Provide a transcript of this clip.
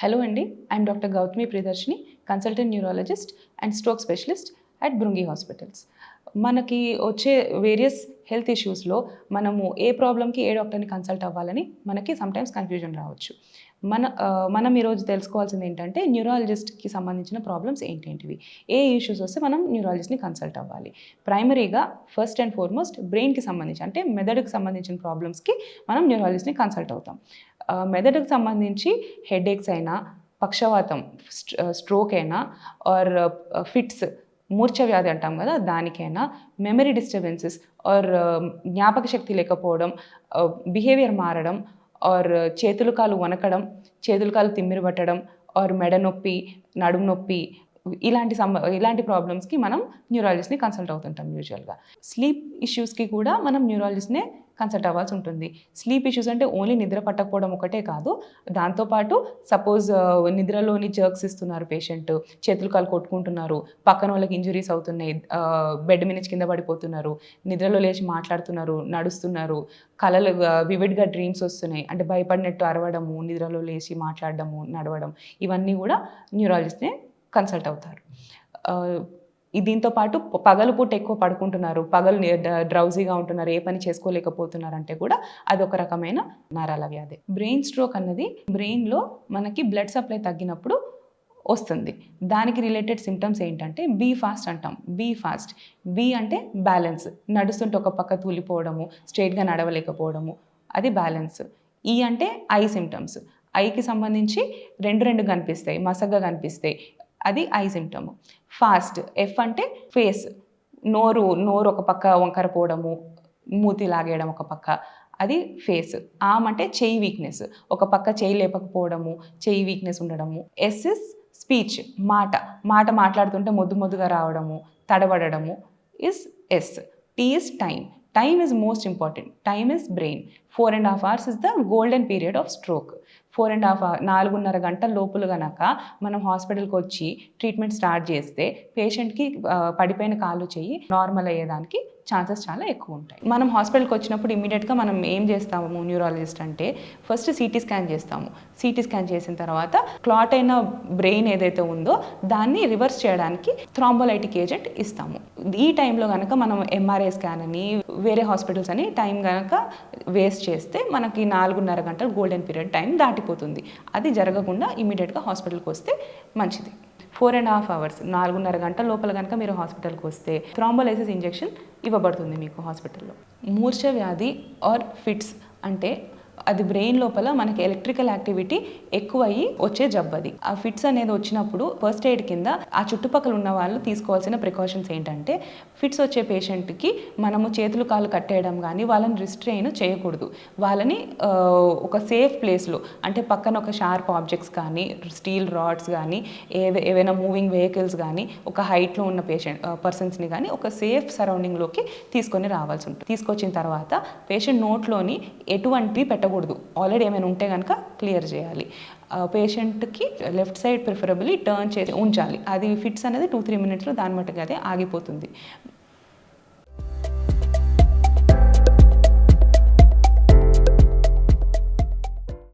Hello Andy, I'm Dr. Gautami Priyadarshini, consultant neurologist and stroke specialist at Brungi Hospitals. మనకి వచ్చే various health ఇష్యూస్లో మనము ఏ ప్రాబ్లమ్కి ఏ డాక్టర్ని consult అవ్వాలని మనకి సమ్టైమ్స్ కన్ఫ్యూజన్ రావచ్చు. మనం ఈరోజు తెలుసుకోవాల్సింది ఏంటంటే న్యూరాలజిస్ట్కి సంబంధించిన ప్రాబ్లమ్స్ ఏంటేంటివి, ఏ ఇష్యూస్ వస్తే మనం న్యూరాలజిస్ట్ని కన్సల్ట్ అవ్వాలి. ప్రైమరీగా ఫస్ట్ అండ్ ఫార్మోస్ట్ బ్రెయిన్కి సంబంధించి అంటే మెదడుకి సంబంధించిన ప్రాబ్లమ్స్కి మనం న్యూరాలజిస్ట్ని కన్సల్ట్ అవుతాం. మెదడుకు సంబంధించి హెడేక్స్ అయినా, పక్షవాతం, స్ట్రోక్ అయినా ఆర్ ఫిట్స్, మూర్ఛ వ్యాధి అంటాం కదా, దానికైనా మెమరీ డిస్టర్బెన్సెస్ ఆర్ జ్ఞాపక శక్తి లేకపోవడం, బిహేవియర్ మారడం ఆర్ చేతులు కాలు వనకడం, చేతులు కాలు తిమ్మిరి పట్టడం ఆర్ మెడ నొప్పి, నడుము నొప్పి, ఇలాంటి ప్రాబ్లమ్స్కి మనం న్యూరాలజిస్ట్ని కన్సల్ట్ అవుతుంటాం యూజువల్గా. స్లీప్ ఇష్యూస్కి కూడా మనం న్యూరాలజిస్ట్నే కన్సల్ట్ అవ్వాల్సి ఉంటుంది. స్లీప్ ఇష్యూస్ అంటే ఓన్లీ నిద్ర పట్టకపోవడం ఒకటే కాదు, దాంతోపాటు సపోజ్ నిద్రలోని జర్క్స్ ఇస్తున్నారు పేషెంట్, చేతులు కాలు కొట్టుకుంటున్నారు, పక్కన వాళ్ళకి ఇంజురీస్ అవుతున్నాయి, బెడ్ మీద కింద పడిపోతున్నారు, నిద్రలో లేచి మాట్లాడుతున్నారు, నడుస్తున్నారు, కలలు వివిడ్గా డ్రీమ్స్ వస్తున్నాయి అంటే భయపడినట్టు అరవడము, నిద్రలో లేచి మాట్లాడడము, నడవడం, ఇవన్నీ కూడా న్యూరాలజిస్ట్నే కన్సల్ట్ అవుతారు. దీంతో పాటు పగలు పూట ఎక్కువ పడుకుంటున్నారు, పగలు డ్రౌజీగా ఉంటున్నారు, ఏ పని చేసుకోలేకపోతున్నారు అంటే కూడా అదొక రకమైన నరాల వ్యాధి. బ్రెయిన్ స్ట్రోక్ అన్నది బ్రెయిన్లో మనకి బ్లడ్ సప్లై తగ్గినప్పుడు వస్తుంది. దానికి రిలేటెడ్ సిమ్టమ్స్ ఏంటంటే బీ ఫాస్ట్ అంటాం. బీ అంటే బ్యాలెన్స్, నడుస్తుంటే ఒక పక్క తూలిపోవడము, స్ట్రైట్గా నడవలేకపోవడము, అది బ్యాలెన్స్. ఈ అంటే ఐ సిమ్టమ్స్, ఐకి సంబంధించి రెండు కనిపిస్తాయి, మసగ్గా కనిపిస్తాయి, అది ఐ సిమ్టమ్. ఫాస్ట్, ఎఫ్ అంటే ఫేస్, నోరు ఒక పక్క వంకర పోవడము, మూతి లాగేయడం ఒక పక్క, అది ఫేస్. ఆమ్ అంటే చెయ్యి వీక్నెస్, ఒక పక్క చెయ్యి లేపకపోవడము, చెయ్యి వీక్నెస్ ఉండడము. ఎస్ ఇస్ స్పీచ్, మాట మాట్లాడుతుంటే మొద్దుగా రావడము, తడబడము is S. T is time is most important. Time is brain. 4.5 hours is the golden period of stroke. 4.5 hours, 4.5 గంటల లోపల గనక మనం హాస్పిటల్కి వచ్చి ట్రీట్మెంట్ స్టార్ట్ చేస్తే పేషెంట్కి పడిపోయిన కాళ్ళు చెయ్యి నార్మల్ అయ్యేదానికి ఛాన్సెస్ చాలా ఎక్కువ ఉంటాయి. మనం హాస్పిటల్కి వచ్చినప్పుడు ఇమీడియట్గా మనం ఏం చేస్తాము న్యూరాలజిస్ట్ అంటే, ఫస్ట్ సిటీ స్కాన్ చేస్తాము. సిటీ స్కాన్ చేసిన తర్వాత క్లాట్ అయిన బ్రెయిన్ ఏదైతే ఉందో దాన్ని రివర్స్ చేయడానికి థ్రాంబోలైటిక్ ఏజెంట్ ఇస్తాము. ఈ టైంలో కనుక మనం ఎంఆర్ఐ స్కాన్ అని వేరే హాస్పిటల్స్ అని టైం కనుక వేస్ట్ చేస్తే మనకి 4.5 గంటలు గోల్డెన్ పీరియడ్ టైం దాటిపోతుంది. అది జరగకుండా ఇమీడియట్గా హాస్పిటల్కి వస్తే మంచిది. 4.5 hours, 4.5 గంటల లోపల కనుక మీరు హాస్పిటల్కి వస్తే థ్రాంబోలైసిస్ ఇంజెక్షన్ ఇవ్వబడుతుంది మీకు హాస్పిటల్లో. మూర్ఛ వ్యాధి ఆర్ ఫిట్స్ అంటే అది బ్రెయిన్ లోపల మనకి ఎలక్ట్రికల్ యాక్టివిటీ ఎక్కువయ్యి వచ్చే జబ్బు అది. ఆ ఫిట్స్ అనేది వచ్చినప్పుడు ఫస్ట్ ఎయిడ్ కింద ఆ చుట్టుపక్కల ఉన్న వాళ్ళు తీసుకోవాల్సిన ప్రికాషన్స్ ఏంటంటే, ఫిట్స్ వచ్చే పేషెంట్కి మనము చేతులు కాళ్ళు కట్టేయడం కానీ వాళ్ళని రిస్ట్రెయిన్ చేయకూడదు. వాళ్ళని ఒక సేఫ్ ప్లేస్లో అంటే పక్కన ఒక షార్ప్ ఆబ్జెక్ట్స్ కానీ, స్టీల్ రాడ్స్ కానీ, ఏవైనా మూవింగ్ వెహికల్స్ కానీ, ఒక హైట్లో ఉన్న పర్సన్స్ని కానీ ఒక సేఫ్ సరౌండింగ్లోకి తీసుకొని రావాల్సి ఉంటుంది. తీసుకొచ్చిన తర్వాత పేషెంట్ నోట్లోని ఎటువంటివి పెట్టకూడదు. ఆల్రెడీ ఏమైనా ఉంటే కనుక క్లియర్ చేయాలి. పేషెంట్కి లెఫ్ట్ సైడ్ ప్రిఫరబుల్లీ టర్న్ చేసి ఉంచాలి. అది ఫిట్స్ అనేది 2-3 minutesలో దాని మట్టుకు అదే ఆగిపోతుంది.